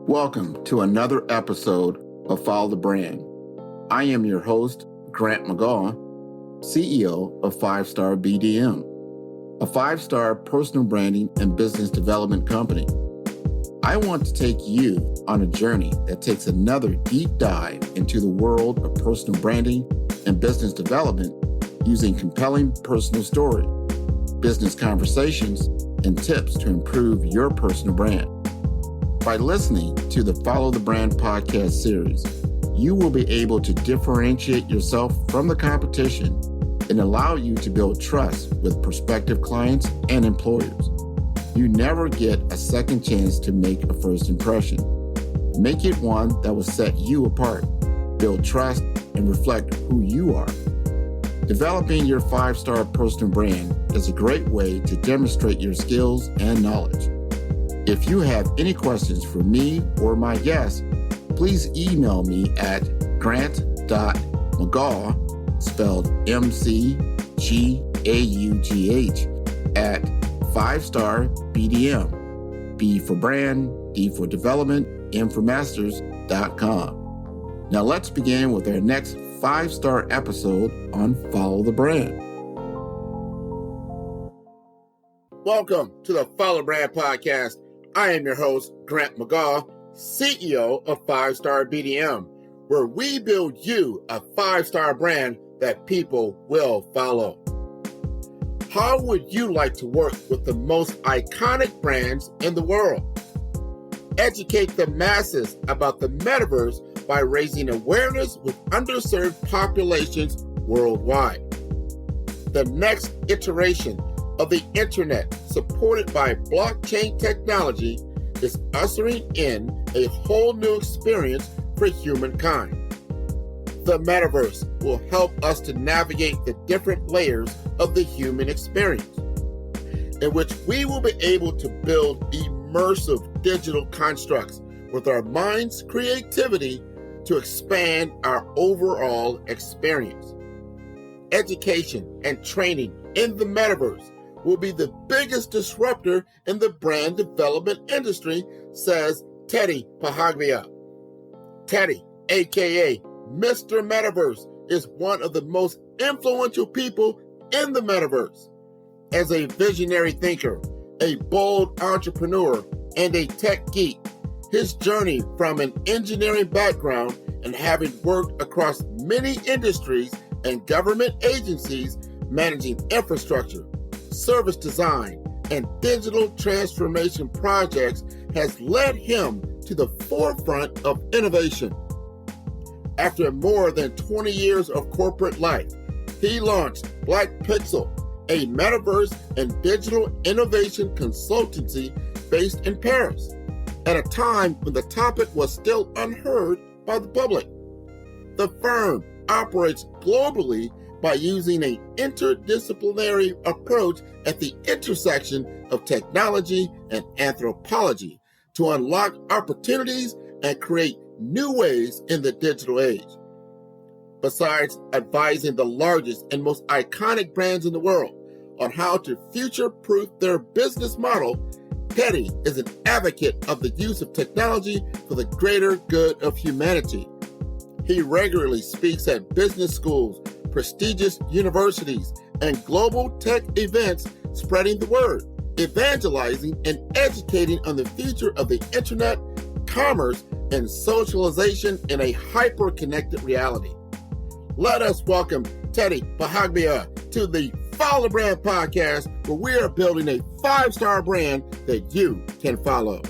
Welcome to another episode of Follow the Brand. I am your host, Grant McGaw, CEO of 5-Star BDM, a 5-star personal branding and business development company. I want to take you on a journey that takes another deep dive into the world of personal branding and business development using compelling personal story, business conversations, and tips to improve your personal brand. By listening to the Follow the Brand podcast series, you will be able to differentiate yourself from the competition and allow you to build trust with prospective clients and employers. You never get a second chance to make a first impression. Make it one that will set you apart, build trust, and reflect who you are. Developing your 5-star personal brand is a great way to demonstrate your skills and knowledge. If you have any questions for me or my guests, please email me at grant.mcgaugh, spelled M-C-G-A-U-G-H, at 5-star BDM, B for brand, D for development, M for masters.com. Now let's begin with our next 5-star episode on Follow the Brand. Welcome to the Follow the Brand podcast. I am your host, Grant McGaugh, CEO of 5-Star BDM, where we build you a 5-star brand that people will follow. How would you like to work with the most iconic brands in the world? Educate the masses about the Metaverse by raising awareness with underserved populations worldwide. The next iteration of the internet, supported by blockchain technology, is ushering in a whole new experience for humankind. The Metaverse will help us to navigate the different layers of the human experience, in which we will be able to build immersive digital constructs with our mind's creativity to expand our overall experience. Education and training in the Metaverse will be the biggest disruptor in the brand development industry, says Teddy Pahagbia. Teddy, a.k.a. Mr. Metaverse, is one of the most influential people in the Metaverse. As a visionary thinker, a bold entrepreneur, and a tech geek, his journey from an engineering background and having worked across many industries and government agencies managing infrastructure, service design, and digital transformation projects has led him to the forefront of innovation. After more than 20 years of corporate life, he launched PiXEL, a metaverse and digital innovation consultancy based in Paris, at a time when the topic was still unheard by the public. The firm operates globally by using an interdisciplinary approach at the intersection of technology and anthropology to unlock opportunities and create new ways in the digital age. Besides advising the largest and most iconic brands in the world on how to future-proof their business model, Teddy is an advocate of the use of technology for the greater good of humanity. He regularly speaks at business schools, prestigious universities, and global tech events, spreading the word, evangelizing, and educating on the future of the internet, commerce, and socialization in a hyper-connected reality. Let us welcome Teddy Pahagbia to the Follow the Brand podcast, where we are building a 5-star brand that you can follow.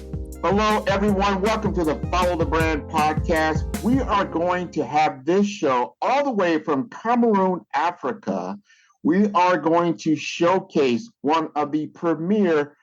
Hello, everyone. Welcome to the Follow the Brand podcast. We are going to have this show all the way from Cameroon, Africa. We are going to showcase one of the premier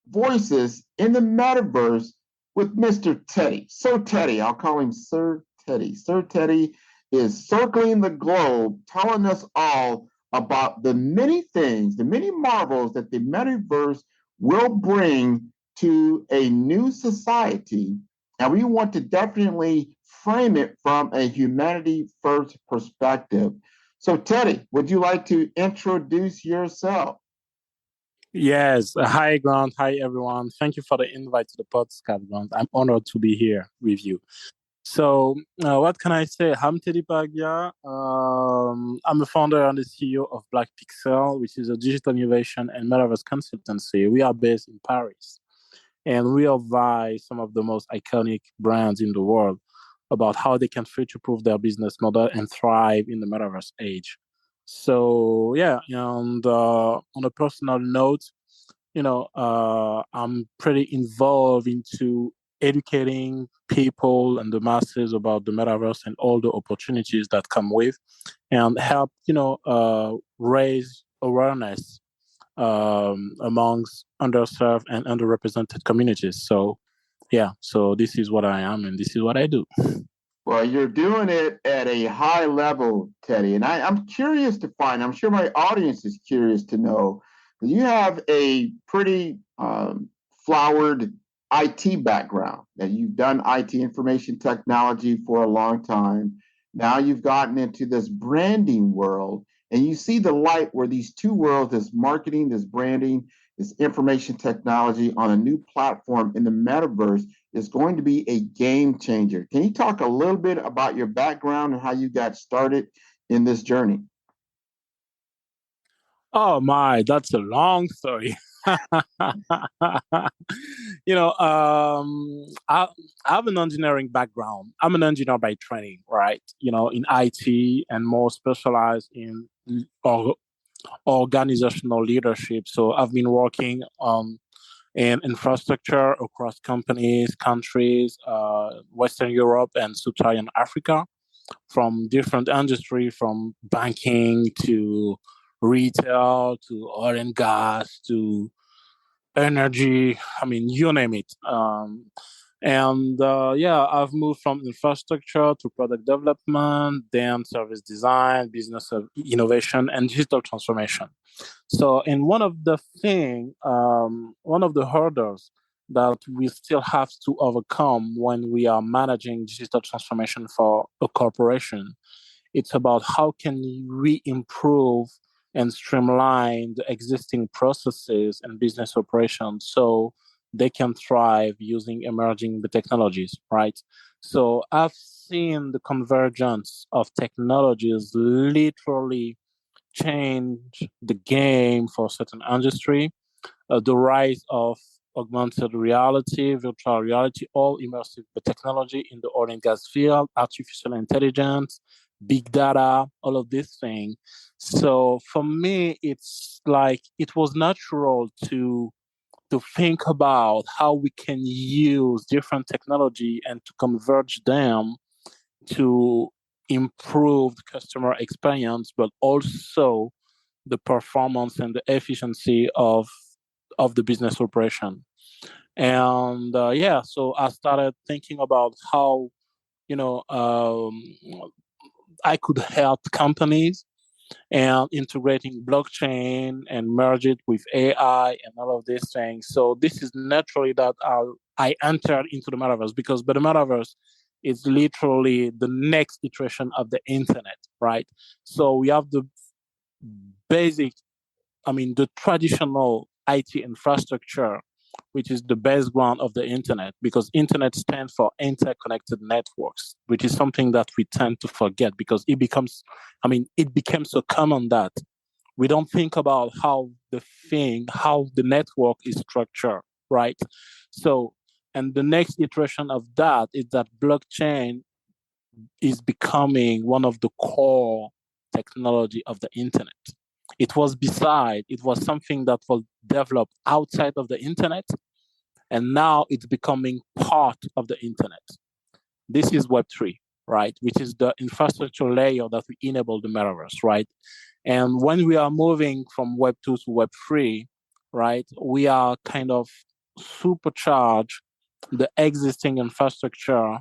voices in the Metaverse with Mr. Teddy. So Teddy, I'll call him Sir Teddy. Sir Teddy is circling the globe, telling us all about the many things, the many marvels that the Metaverse will bring to a new society, and we want to definitely frame it from a humanity-first perspective. So, Teddy, would you like to introduce yourself? Yes. Hi, Grant. Hi, everyone. Thank you for the invite to the podcast, Grant. I'm honored to be here with you. So, what can I say? I'm Teddy Pahagbia. I'm the founder and the CEO of Black PiXEL, which is a digital innovation and metaverse consultancy. We are based in Paris, and we advise some of the most iconic brands in the world about how they can future-proof their business model and thrive in the metaverse age. So, yeah, and on a personal note, I'm pretty involved into educating people and the masses about the metaverse and all the opportunities that come with, and help, raise awareness amongst underserved and underrepresented communities. So, yeah, so this is what I am and this is what I do. Well, you're doing it at a high level, Teddy. And I'm curious to find, I'm sure my audience is curious to know, that you have a pretty flowered IT background, that you've done IT information technology for a long time. Now you've gotten into this branding world, and you see the light where these two worlds, this marketing, this branding, this information technology on a new platform in the metaverse is going to be a game changer. Can you talk a little bit about your background and how you got started in this journey? Oh my, that's a long story. I have an engineering background. I'm an engineer by training, right? In IT and more specialized in or, organizational leadership. So I've been working in infrastructure across companies, countries, Western Europe and Sub-Saharan Africa, from different industry, from banking to retail to oil and gas to energy. I mean, you name it. And yeah, I've moved from infrastructure to product development, then service design, business innovation, and digital transformation. So, and one of the hurdles that we still have to overcome when we are managing digital transformation for a corporation, it's about how can we improve and streamline the existing processes and business operations so they can thrive using emerging technologies, right? So I've seen the convergence of technologies literally change the game for certain industry. The rise of augmented reality, virtual reality, all immersive technology in the oil and gas field, artificial intelligence, big data, all of these things. So for me, it's like it was natural to think about how we can use different technology and to converge them to improve the customer experience, but also the performance and the efficiency of the business operation. And yeah, so I started thinking about how you know um, I could help companies and integrating blockchain and merge it with AI and all of these things. So this is naturally that I entered into the metaverse, because the metaverse is literally the next iteration of the internet, right? So we have the basic, I mean, the traditional IT infrastructure, which is the background of the internet, because internet stands for interconnected networks, which is something that we tend to forget because it became so common that we don't think about how the network is structured, right? So, and the next iteration of that is that blockchain is becoming one of the core technology of the internet. It was something that was developed outside of the internet, and now it's becoming part of the internet. This is Web3, right? Which is the infrastructure layer that we enable the metaverse, right? And when we are moving from Web2 to Web3, right, we are kind of supercharge the existing infrastructure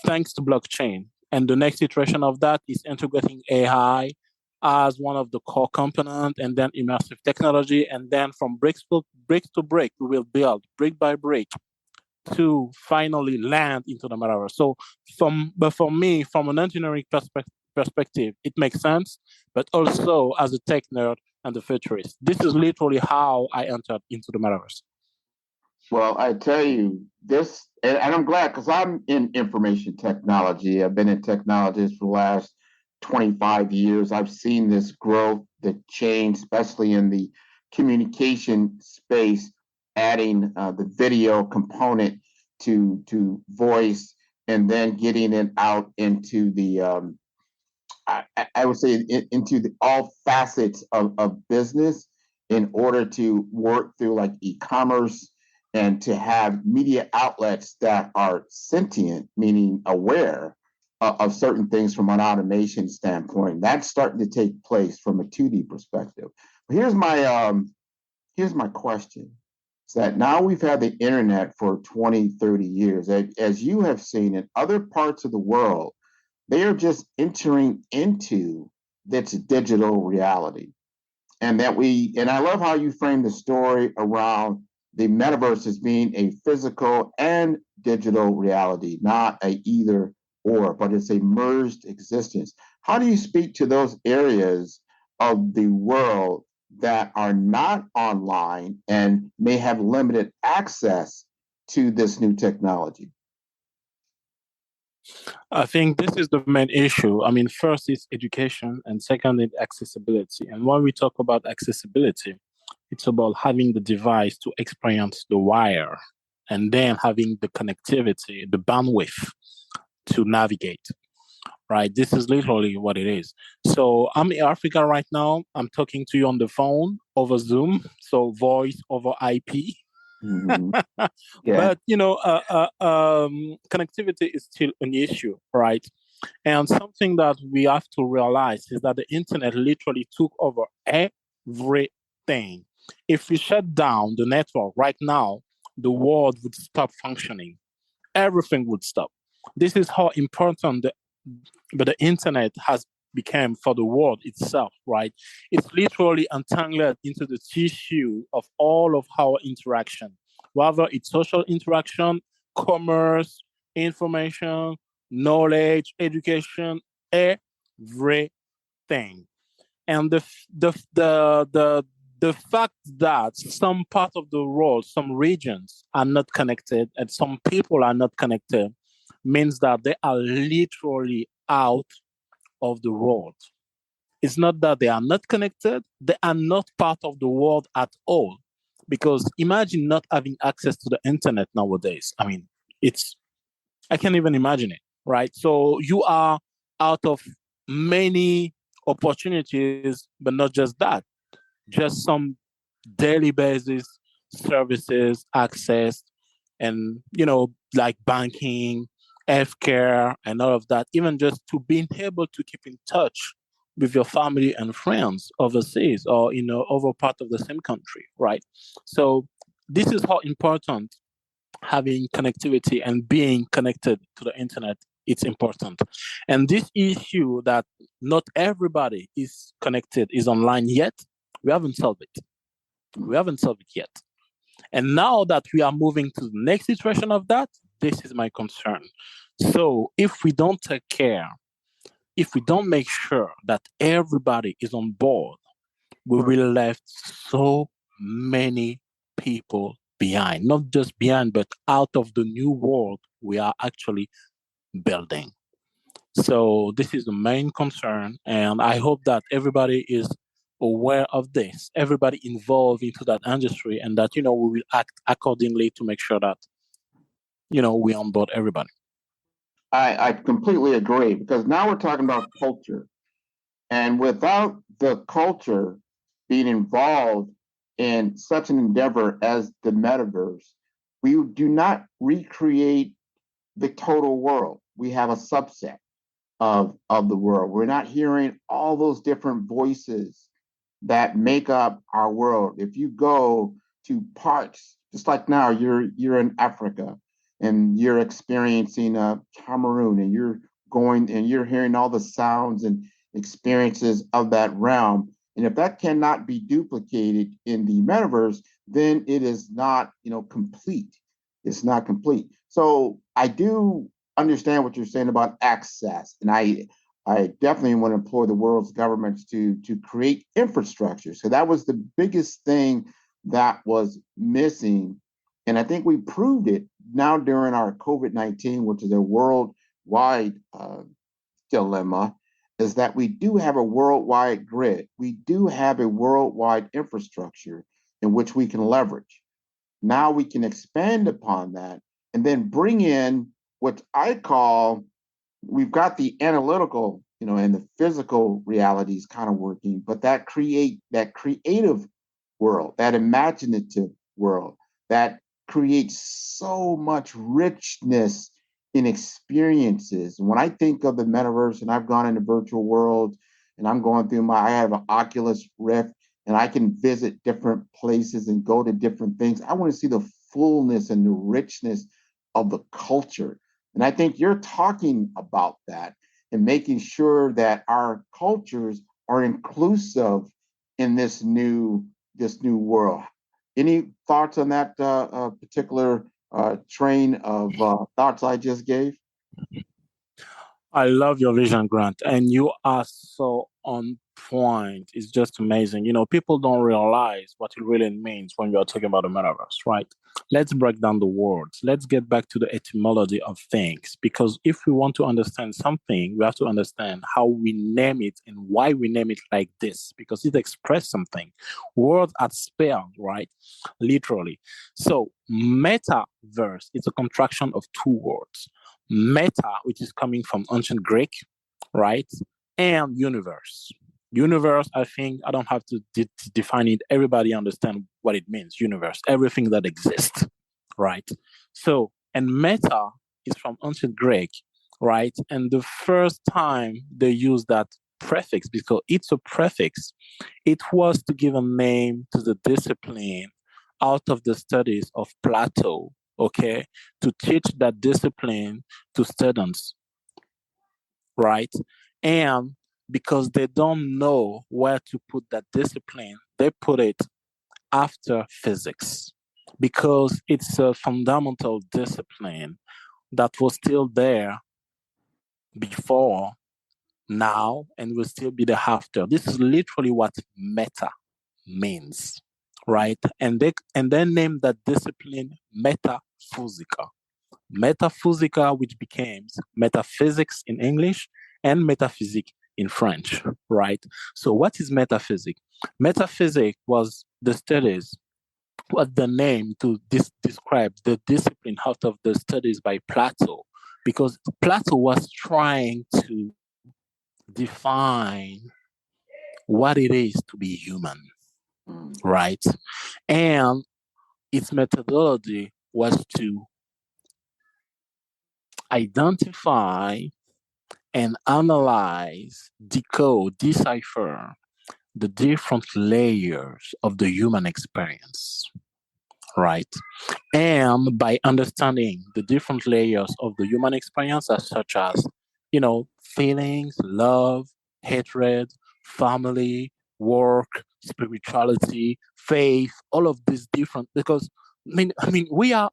thanks to blockchain. And the next iteration of that is integrating AI as one of the core components, and then immersive technology. And then from brick to brick, we will build brick by brick to finally land into the metaverse. So but for me, from an engineering perspective, it makes sense. But also as a tech nerd, and the futurists. This is literally how I entered into the metaverse. Well, I tell you this, and I'm glad because I'm in information technology. I've been in technologies for the last 25 years. I've seen this growth, the change, especially in the communication space, adding the video component to voice, and then getting it out into the I would say into all facets of business in order to work through like e-commerce and to have media outlets that are sentient, meaning aware of certain things from an automation standpoint. That's starting to take place from a 2D perspective. But here's my question. Is that now we've had the internet for 20, 30 years. As you have seen in other parts of the world, they are just entering into this digital reality. And I love how you frame the story around the metaverse as being a physical and digital reality, not a either or, but it's a merged existence. How do you speak to those areas of the world that are not online and may have limited access to this new technology? I think this is the main issue. I mean, first is education, and second is accessibility. And when we talk about accessibility, it's about having the device to experience the wire and then having the connectivity, the bandwidth to navigate, right? This is literally what it is. So I'm in Africa right now. I'm talking to you on the phone over Zoom, so voice over IP. Mm-hmm. Yeah. But connectivity is still an issue, right? And something that we have to realize is that the internet literally took over everything. If we shut down the network right now, the world would stop functioning. Everything would stop. This is how important the internet has become for the world itself, right? It's literally entangled into the tissue of all of our interaction, whether it's social interaction, commerce, information, knowledge, education, everything. And the fact that some part of the world, some regions are not connected and some people are not connected means that they are literally out of the world. It's not that they are not connected, they are not part of the world at all. Because imagine not having access to the internet nowadays. I mean, I can't even imagine it, right? So you are out of many opportunities, but not just that, just some daily basis services, access, and, like banking, healthcare, and all of that, even just to being able to keep in touch with your family and friends overseas or, over part of the same country, right? So this is how important having connectivity and being connected to the internet, it's important. And this issue that not everybody is connected, is online yet, we haven't solved it. We haven't solved it yet. And now that we are moving to the next iteration of that, this is my concern. So if we don't take care, if we don't make sure that everybody is on board, we will left so many people behind, not just behind, but out of the new world we are actually building. So this is the main concern, and I hope that everybody is aware of this, everybody involved into that industry, and that, we will act accordingly to make sure that, we onboard everybody. I completely agree because now we're talking about culture. And without the culture being involved in such an endeavor as the metaverse, we do not recreate the total world. We have a subset of the world. We're not hearing all those different voices that make up our world. If you go to parts, just like now, you're in Africa and you're experiencing Cameroon, and you're going and you're hearing all the sounds and experiences of that realm. And if that cannot be duplicated in the metaverse, then it is not, complete. It's not complete. So I do understand what you're saying about access, and I definitely want to implore the world's governments to create infrastructure. So that was the biggest thing that was missing. And I think we proved it now during our COVID-19, which is a worldwide dilemma, is that we do have a worldwide grid. We do have a worldwide infrastructure in which we can leverage. Now we can expand upon that and then bring in what I call, we've got the analytical, and the physical realities kind of working, but that creative world, that imaginative world, that creates so much richness in experiences. And when I think of the metaverse, and I've gone into virtual worlds, and I'm going through I have an Oculus Rift, and I can visit different places and go to different things. I want to see the fullness and the richness of the culture. And I think you're talking about that and making sure that our cultures are inclusive in this new world. Any thoughts on that particular train of thoughts I just gave? I love your vision, Grant, and you are so on point. It's just amazing. People don't realize what it really means when you're talking about the metaverse, right? Let's break down the words. Let's get back to the etymology of things, because if we want to understand something, we have to understand how we name it and why we name it like this, because it expresses something. Words are spelled, right? Literally. So, metaverse is a contraction of two words: meta, which is coming from ancient Greek, right? And universe. Universe, I think I don't have to define it. Everybody understand what it means. Universe, everything that exists, right? So, and meta is from ancient Greek, right? And the first time they used that prefix, because it's a prefix, it was to give a name to the discipline out of the studies of Plato, okay, to teach that discipline to students, right? And because they don't know where to put that discipline, they put it after physics, because it's a fundamental discipline that was still there before, now, and will still be there after. This is literally what meta means, right? And they named that discipline metaphysica. Metaphysica, which becomes metaphysics in English and metaphysique in French, right? So what is metaphysics? Metaphysics was the studies, was the name to describe the discipline out of the studies by Plato, because Plato was trying to define what it is to be human, right? And its methodology was to identify and analyze, decode, decipher the different layers of the human experience, right? And by understanding the different layers of the human experience, such as, feelings, love, hatred, family, work, spirituality, faith, all of these different, because we are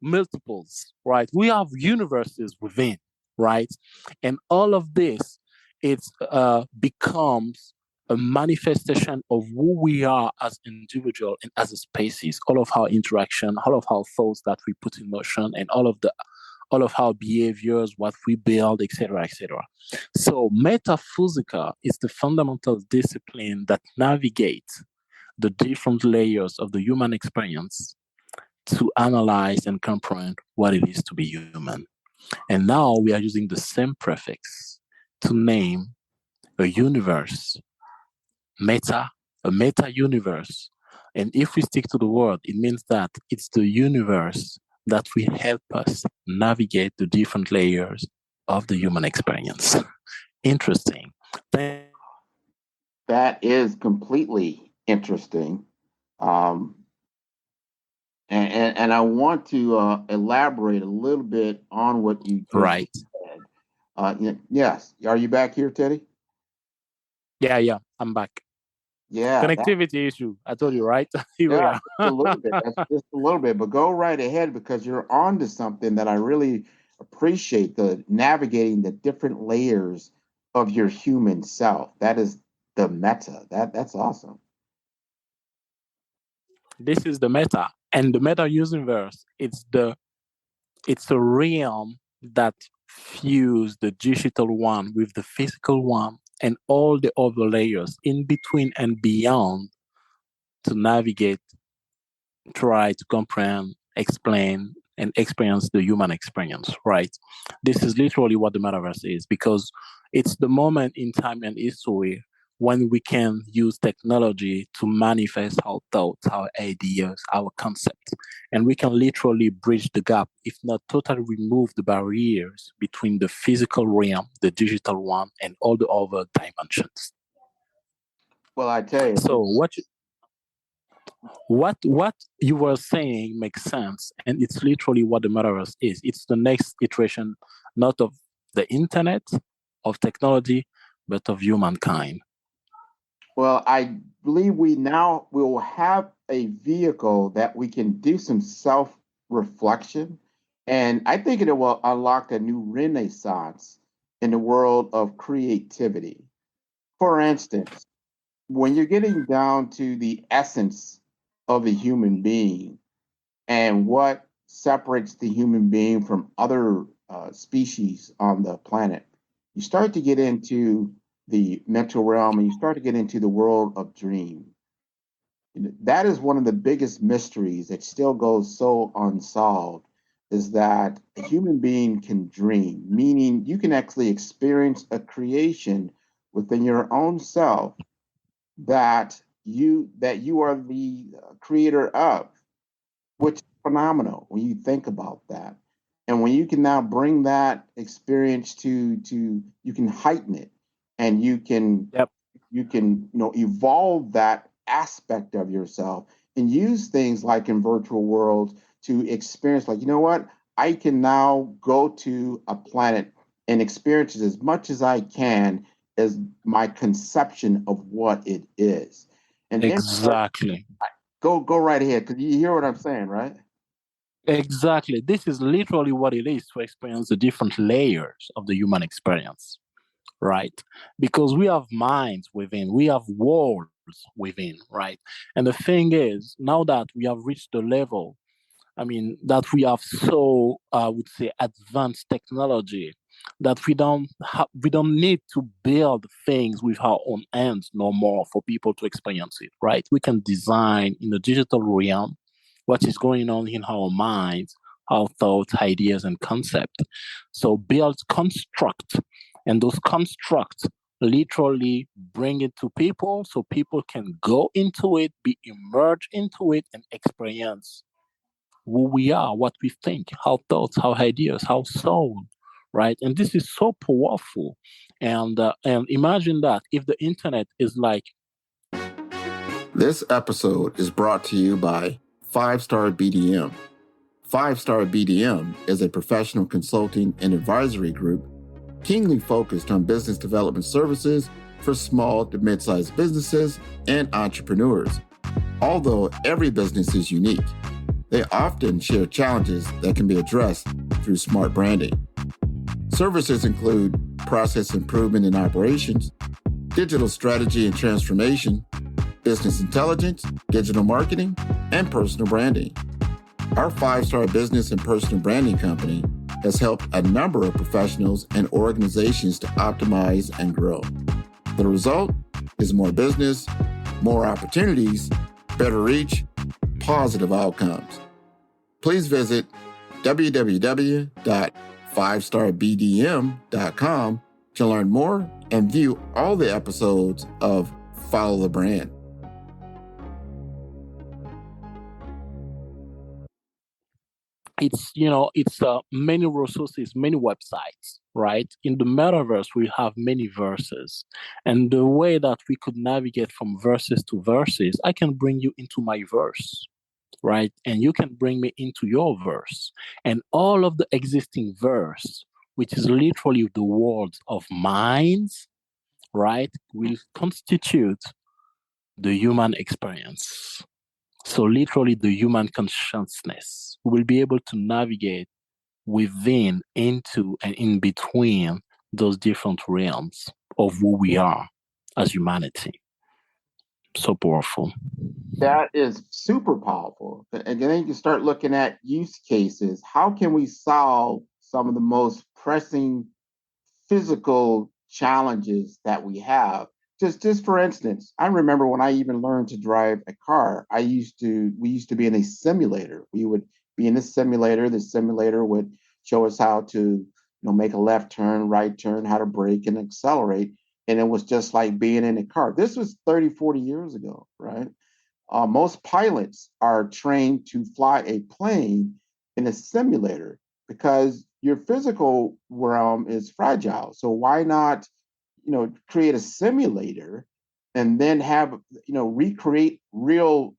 multiples, right? We have universes within, right? And all of this, it becomes a manifestation of who we are as individual and as a species, all of our interaction, all of our thoughts that we put in motion, and all of our behaviors, what we build, etc., etc. So metaphysica is the fundamental discipline that navigates the different layers of the human experience to analyze and comprehend what it is to be human. And now we are using the same prefix to name a universe, meta, a meta universe. And if we stick to the word, it means that it's the universe that will help us navigate the different layers of the human experience. Interesting. That is completely interesting. Um, and I want to elaborate a little bit on what you just said. Yes. Are you back here, Teddy? Yeah, I'm back. Yeah. Connectivity issue. I told you, right? Here we are. Just a little bit. That's just a little bit, but go right ahead, because you're on to something that I really appreciate the navigating the different layers of your human self. That is the meta. That's awesome. This is the meta, and the meta universe. It's a realm that fuse the digital one with the physical one and all the other layers in between and beyond to navigate, try to comprehend, explain, and experience the human experience, right? This is literally what the metaverse is because it's the moment in time and history when we can use technology to manifest our thoughts, our ideas, our concepts. And we can literally bridge the gap, if not totally remove the barriers between the physical realm, the digital one, and all the other dimensions. Well, I tell you, So what you were saying makes sense, and it's literally what the metaverse is. It's the next iteration, not of the internet, of technology, but of humankind. well, I believe we now will have a vehicle that we can do some self reflection. And I think it will unlock a new renaissance in the world of creativity. For instance, when you're getting down to the essence of a human being and what separates the human being from other species on the planet, you start to get into the mental realm and you start to get into the world of dream. That is one of the biggest mysteries that still goes so unsolved is that a human being can dream, meaning you can actually experience a creation within your own self that you are the creator of, which is phenomenal when you think about that. And when you can now bring that experience to you can heighten it and Yep. you can evolve that aspect of yourself and use things like in virtual worlds to experience like what I can now go to a planet and experience it as much as I can as my conception of what it is. And Exactly. go right ahead because you hear what I'm saying, right? Exactly. This is literally what it is to experience the different layers of the human experience, right? Because we have minds within, we have worlds within, right? And the thing is, now that we have reached the level, I mean, that we have so, I would say, advanced technology that we don't need to build things with our own hands no more for people to experience it, right? We can design in the digital realm what is going on in our minds, our thoughts, ideas, and concepts. So build construct, and those constructs literally bring it to people so people can go into it, be immersed into it, and experience who we are, what we think, our thoughts, our ideas, our soul, right? And this is so powerful. And imagine that if the internet is like. This episode is brought to you by 5-Star BDM. 5-Star BDM is a professional consulting and advisory group keenly focused on business development services for small to mid-sized businesses and entrepreneurs. Although every business is unique, they often share challenges that can be addressed through smart branding. Services include process improvement in operations, digital strategy and transformation, business intelligence, digital marketing, and personal branding. Our 5-Star business and personal branding company has helped a number of professionals and organizations to optimize and grow. The result is more business, more opportunities, better reach, positive outcomes. Please visit www.5starbdm.com to learn more and view all the episodes of Follow the Brand. It's many resources, many websites, right? In the metaverse we have many verses, and the way that we could navigate from verses to verses, I can bring you into my verse, right? And you can bring me into your verse, and all of the existing verse, which is literally the world of minds, right, will constitute the human experience. So literally the human consciousness. We will be able to navigate within, into, and in between those different realms of who we are as humanity. So powerful. That is super powerful. And then you can start looking at use cases. How can we solve some of the most pressing physical challenges that we have? Just for instance, I remember when I even learned to drive a car, we used to be in a simulator. We would be in the simulator. The simulator would show us how to, make a left turn, right turn, how to brake and accelerate. And it was just like being in a car. This was 30, 40 years ago, right? Most pilots are trained to fly a plane in a simulator because your physical realm is fragile. So why not, create a simulator and then have, recreate real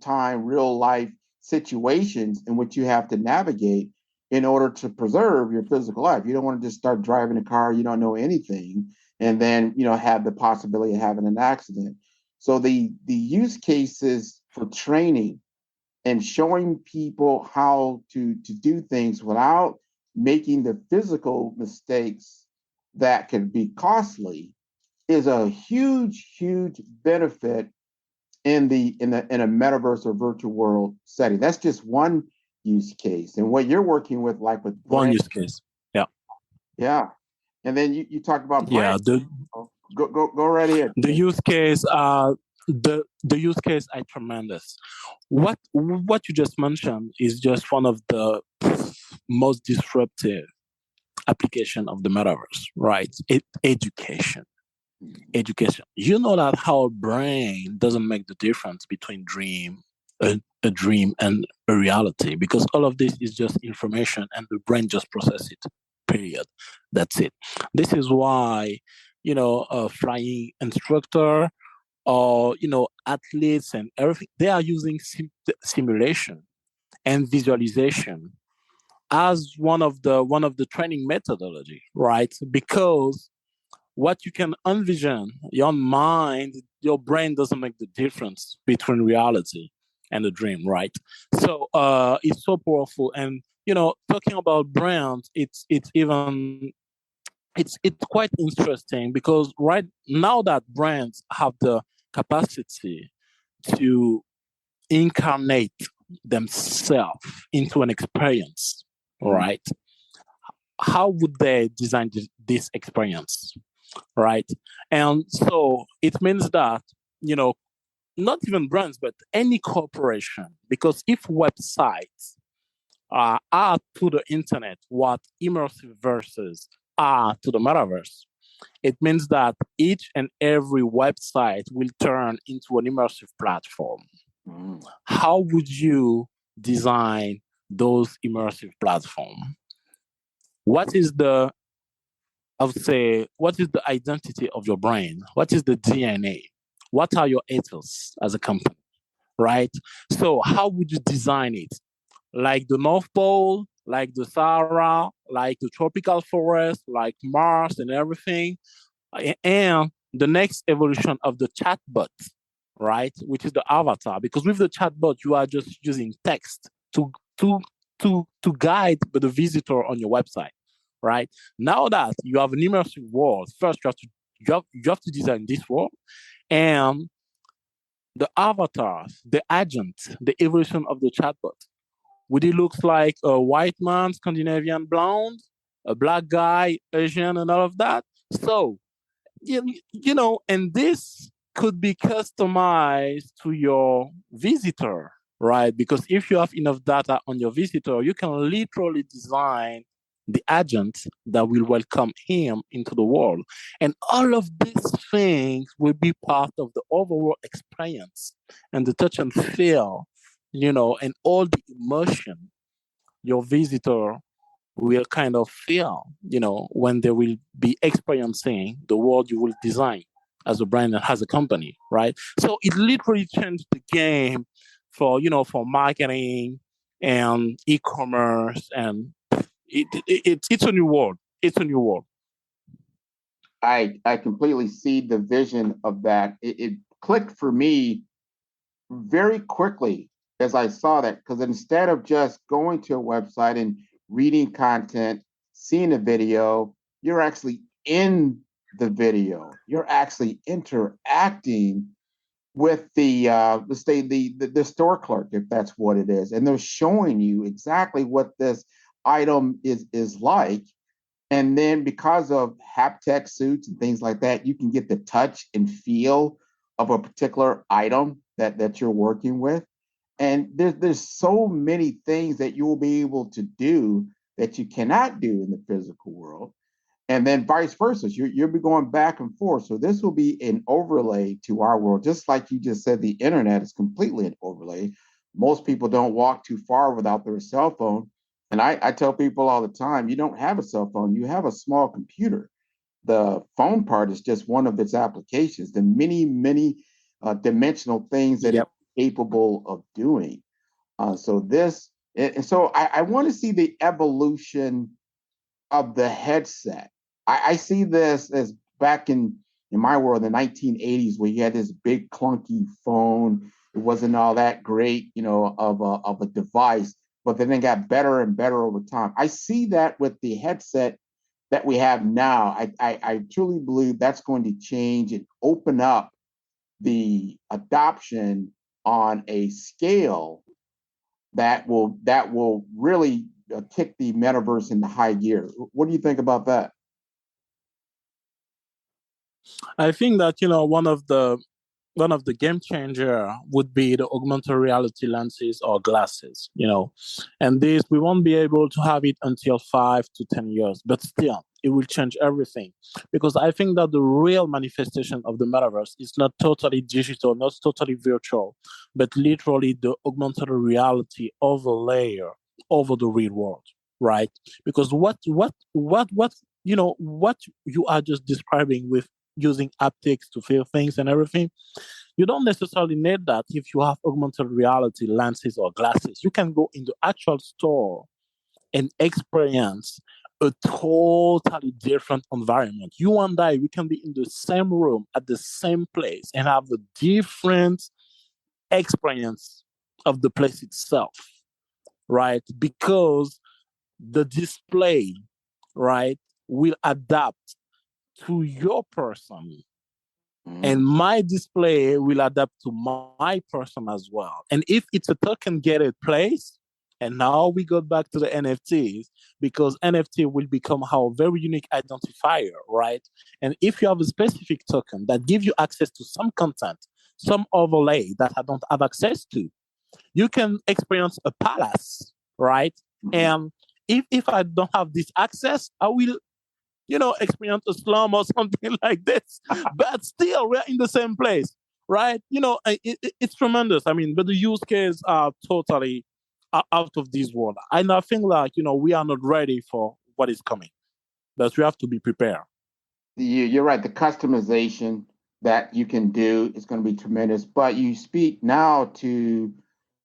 time, real life situations in which you have to navigate in order to preserve your physical life. You don't want to just start driving a car, you don't know anything, and then, have the possibility of having an accident. So the use cases for training and showing people how to do things without making the physical mistakes that can be costly is a huge benefit in a metaverse or virtual world setting. That's just one use case. And what you're working with, like with One brand, use case. Yeah. yeah. And then you talked about brand. Yeah. Go right ahead. The use case the use case are tremendous. What you just mentioned is just one of the most disruptive application of the metaverse, right? Education. You know that our brain doesn't make the difference between a dream and a reality, because all of this is just information and the brain just process it. Period. That's it. This is why, a flying instructor or athletes and everything, they are using simulation and visualization as one of the training methodology, right? Because what you can envision, your mind, your brain doesn't make the difference between reality and the dream, right? So it's so powerful. And talking about brands, it's quite interesting, because right now that brands have the capacity to incarnate themselves into an experience, right? How would they design this experience, right? And so it means that, not even brands, but any corporation, because if websites are to the internet what immersive verses are to the metaverse, it means that each and every website will turn into an immersive platform. How would you design those immersive platforms? What is the I would say, what is the identity of your brain? What is the DNA? What are your ethos as a company, right? So how would you design it? Like the North Pole, like the Sahara, like the tropical forest, like Mars and everything. And the next evolution of the chatbot, right? Which is the avatar. Because with the chatbot, you are just using text to to guide the visitor on your website, right? Now that you have an immersive world, first you have to design this world, and the avatars, the agent, the evolution of the chatbot. Would it look like a white man, Scandinavian blonde, a black guy, Asian, and all of that? So and this could be customized to your visitor, right? Because if you have enough data on your visitor, you can literally design the agent that will welcome him into the world. And all of these things will be part of the overall experience and the touch and feel, and all the emotion your visitor will kind of feel, when they will be experiencing the world you will design as a brand and as a company, right? So it literally changed the game for marketing and e-commerce, and it's a new world. It's a new world. I completely see the vision of that. It clicked for me very quickly as I saw that, because instead of just going to a website and reading content, seeing a video, you're actually in the video. You're actually interacting with the let's say the store clerk, if that's what it is, and they're showing you exactly what this item is like. And then because of haptech suits and things like that, you can get the touch and feel of a particular item that you're working with. And there's so many things that you will be able to do that you cannot do in the physical world. And then vice versa, you'll be going back and forth. So this will be an overlay to our world, just like you just said. The internet is completely an overlay. Most people don't walk too far without their cell phone. And I tell people all the time, you don't have a cell phone, you have a small computer. The phone part is just one of its applications, the many dimensional things that it's capable of doing. So I want to see the evolution of the headset. I see this as back in my world, the 1980s, where you had this big clunky phone. It wasn't all that great, of a device, but then it got better and better over time. I see that with the headset that we have now. I truly believe that's going to change and open up the adoption on a scale that will really kick the metaverse into high gear. What do you think about that? I think that one of the game changer would be the augmented reality lenses or glasses, and this we won't be able to have it until 5 to 10 years, but still it will change everything, because I think that the real manifestation of the metaverse is not totally digital, not totally virtual, but literally the augmented reality overlay over the real world, right? Because what you are just describing with using haptics to feel things and everything, you don't necessarily need that if you have augmented reality lenses or glasses. You can go in the actual store and experience a totally different environment. You and I, we can be in the same room at the same place and have a different experience of the place itself, right? Because the display, right, will adapt to your person, and my display will adapt to my person as well. And if it's a token gated place, and now we go back to the NFTs, because NFT will become our very unique identifier, right? And if you have a specific token that gives you access to some content, some overlay that I don't have access to, you can experience a palace, right? And if I don't have this access, I will experience a slum or something like this. But still, we're in the same place, right? It's tremendous. I mean, but the use cases are totally out of this world. And I think like, we are not ready for what is coming, but we have to be prepared. You're right. The customization that you can do is going to be tremendous. But you speak now to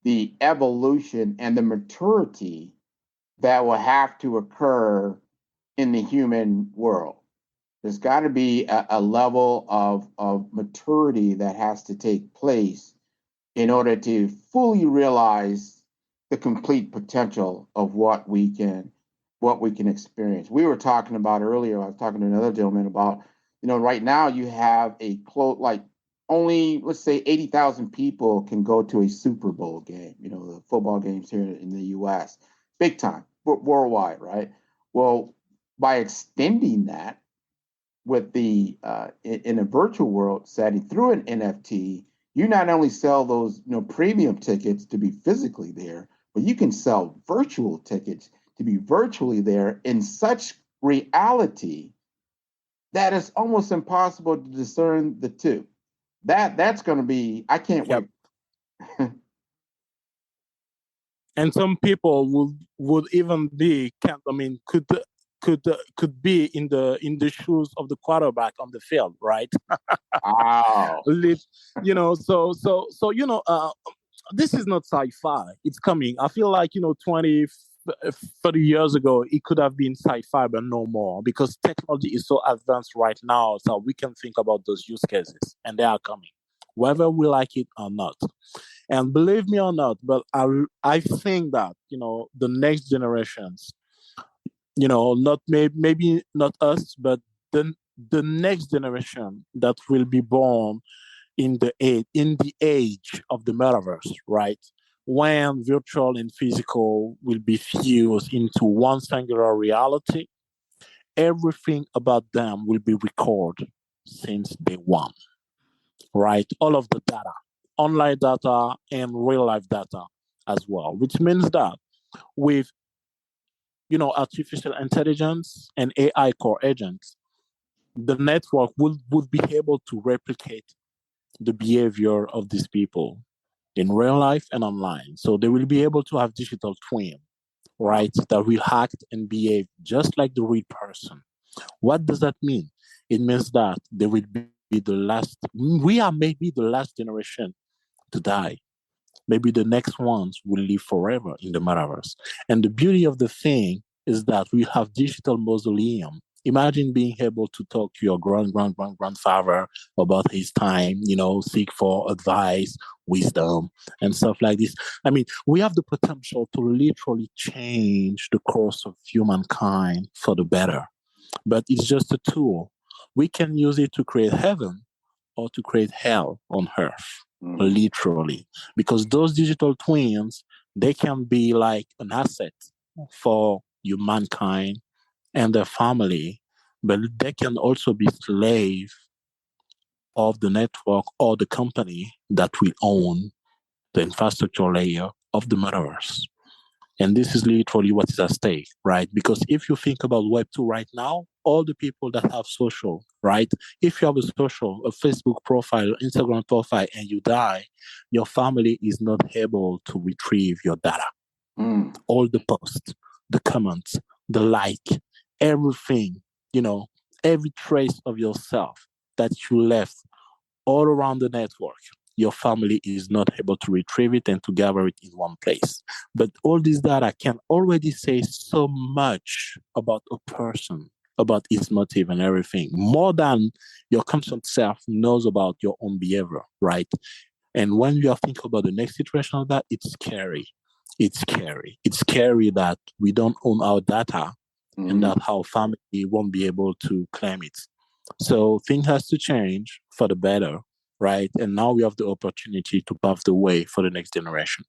the evolution and the maturity that will have to occur in the human world. There's got to be a level of maturity that has to take place in order to fully realize the complete potential of what we can experience. We were talking about earlier, I was talking to another gentleman about, right now you have like only, let's say 80,000 people can go to a Super Bowl game, the football games here in the US, big time, worldwide, right? Well, by extending that with in a virtual world setting through an NFT, you not only sell those premium tickets to be physically there, but you can sell virtual tickets to be virtually there in such reality that it's almost impossible to discern the two. That's going to be, I can't wait. And some people would even be, I mean, could be in the shoes of the quarterback on the field, right? Wow. This is not sci-fi. It's coming. I feel like 20, 30 years ago, it could have been sci-fi, but no more, because technology is so advanced right now, so we can think about those use cases, and they are coming, whether we like it or not. And believe me or not, but I think that, the next generations, not maybe not us, but the next generation that will be born in the age of the metaverse, right? When virtual and physical will be fused into one singular reality, everything about them will be recorded since day one, right? All of the data, online data and real life data as well, which means that with artificial intelligence and AI core agents, the network would be able to replicate the behavior of these people in real life and online. So they will be able to have digital twin, right, that will act and behave just like the real person. What does that mean? It means that they will be we are maybe the last generation to die. Maybe the next ones will live forever in the metaverse. And the beauty of the thing is that we have digital mausoleum. Imagine being able to talk to your grandfather about his time, seek for advice, wisdom, and stuff like this. I mean, we have the potential to literally change the course of humankind for the better, but it's just a tool. We can use it to create heaven or to create hell on earth, literally. Because those digital twins, they can be like an asset for humankind and their family, but they can also be slave of the network or the company that will own the infrastructure layer of the metaverse. And this is literally what is at stake, right? Because if you think about Web2 right now, all the people that have social, right? If you have a social, a Facebook profile, Instagram profile, and you die, your family is not able to retrieve your data. All the posts, the comments, the like, everything, every trace of yourself that you left all around the network, your family is not able to retrieve it and to gather it in one place. But all this data can already say so much about a person, about his motive and everything, more than your conscious self knows about your own behavior, right? And when you are thinking about the next iteration of that, it's scary. It's scary. It's scary that we don't own our data and that our family won't be able to claim it. So things has to change for the better, right? And now we have the opportunity to pave the way for the next generation.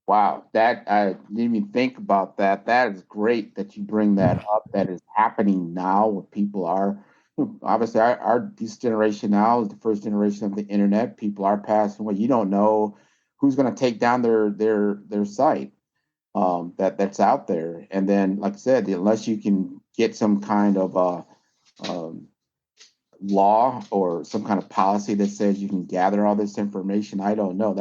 Wow, that I didn't even think about that. That is great that you bring that up. That is happening now where people are obviously our this generation now is the first generation of the internet. People are passing away. You don't know who's going to take down their site that's out there. And then, like I said, unless you can get some kind of um, law or some kind of policy that says you can gather all this information. I don't know.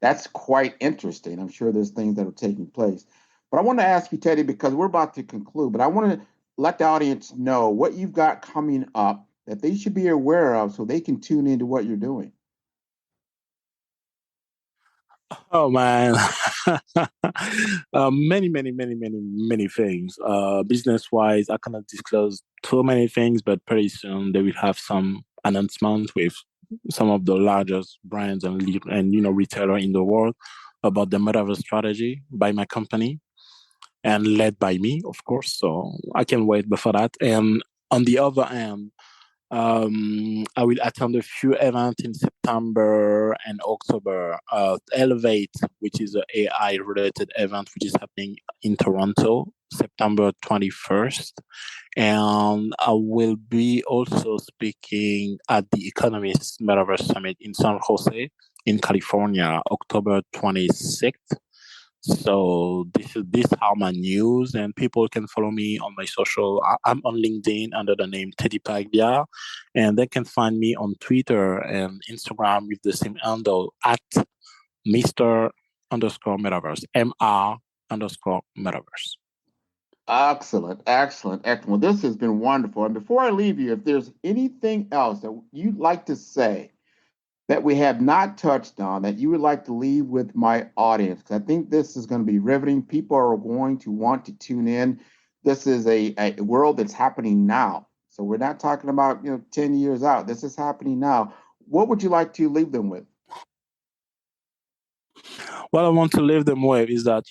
That's quite interesting. I'm sure there's things that are taking place. But I want to ask you, Teddy, because we're about to conclude, but I want to let the audience know what you've got coming up that they should be aware of so they can tune into what you're doing. Oh man, many things. Business wise, I cannot disclose too many things, but pretty soon they will have some announcements with some of the largest brands and retailer in the world about the metaverse strategy by my company and led by me, of course. So I can wait before that. And on the other hand, I will attend a few events in September and October. Elevate, which is an AI related event, which is happening in Toronto, September 21st. And I will be also speaking at the Economist Metaverse Summit in San Jose, in California, October 26th. So this are my news, and people can follow me on my social. I'm on LinkedIn under the name Teddy Pahagbia, and they can find me on Twitter and Instagram with the same handle at Mr. underscore Metaverse, MR underscore Metaverse. Excellent, excellent, excellent. Well, this has been wonderful. And before I leave you, if there's anything else that you'd like to say that we have not touched on that you would like to leave with my audience? Because I think this is going to be riveting. People are going to want to tune in. This is a world that's happening now. So we're not talking about 10 years out. This is happening now. What would you like to leave them with? What I want to leave them with is that,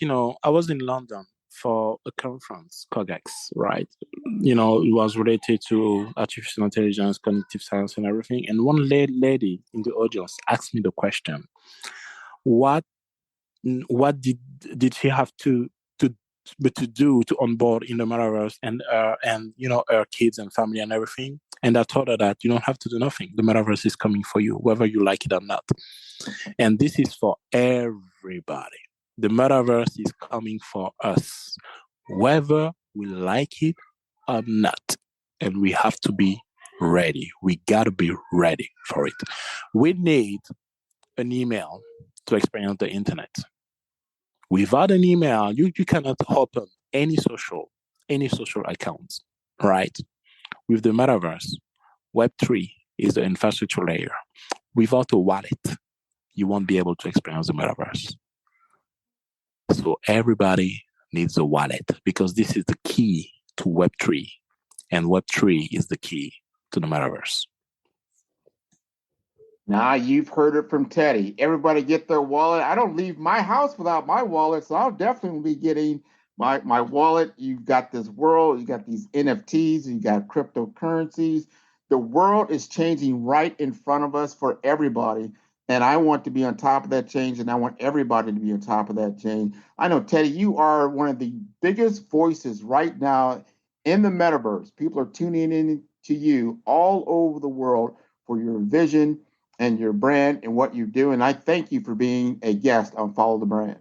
I was in London for a conference, COGEX, right? It was related to artificial intelligence, cognitive science, and everything. And one lady in the audience asked me the question, what did she have to do to onboard in the metaverse and her kids and family and everything? And I told her that you don't have to do nothing. The metaverse is coming for you, whether you like it or not. And this is for everybody. The metaverse is coming for us, whether we like it or not. And we have to be ready. We got to be ready for it. We need an email to experience the internet. Without an email, you cannot open any social account, right? With the metaverse, Web3 is the infrastructure layer. Without a wallet, you won't be able to experience the metaverse. So everybody needs a wallet because this is the key to Web3, and Web3 is the key to the metaverse. Now you've heard it from Teddy. Everybody get their wallet. I don't leave my house without my wallet, so I'll definitely be getting my wallet. You've got this world, you got these NFTs, you got cryptocurrencies. The world is changing right in front of us for everybody. And I want to be on top of that change, and I want everybody to be on top of that change. I know, Teddy, you are one of the biggest voices right now in the metaverse. People are tuning in to you all over the world for your vision and your brand and what you do. And I thank you for being a guest on Follow the Brand.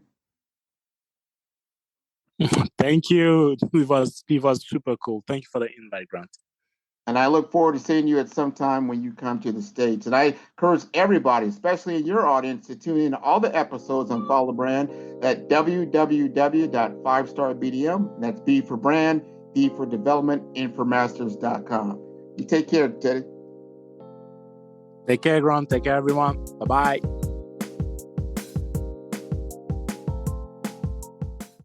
Thank you. It was super cool. Thank you for the invite, Grant. And I look forward to seeing you at some time when you come to the States. And I encourage everybody, especially in your audience, to tune in to all the episodes on Follow the Brand at www.5starbdm. That's B for brand, D for development, and for masters.com. You take care, Teddy. Take care, Grant. Take care, everyone. Bye-bye.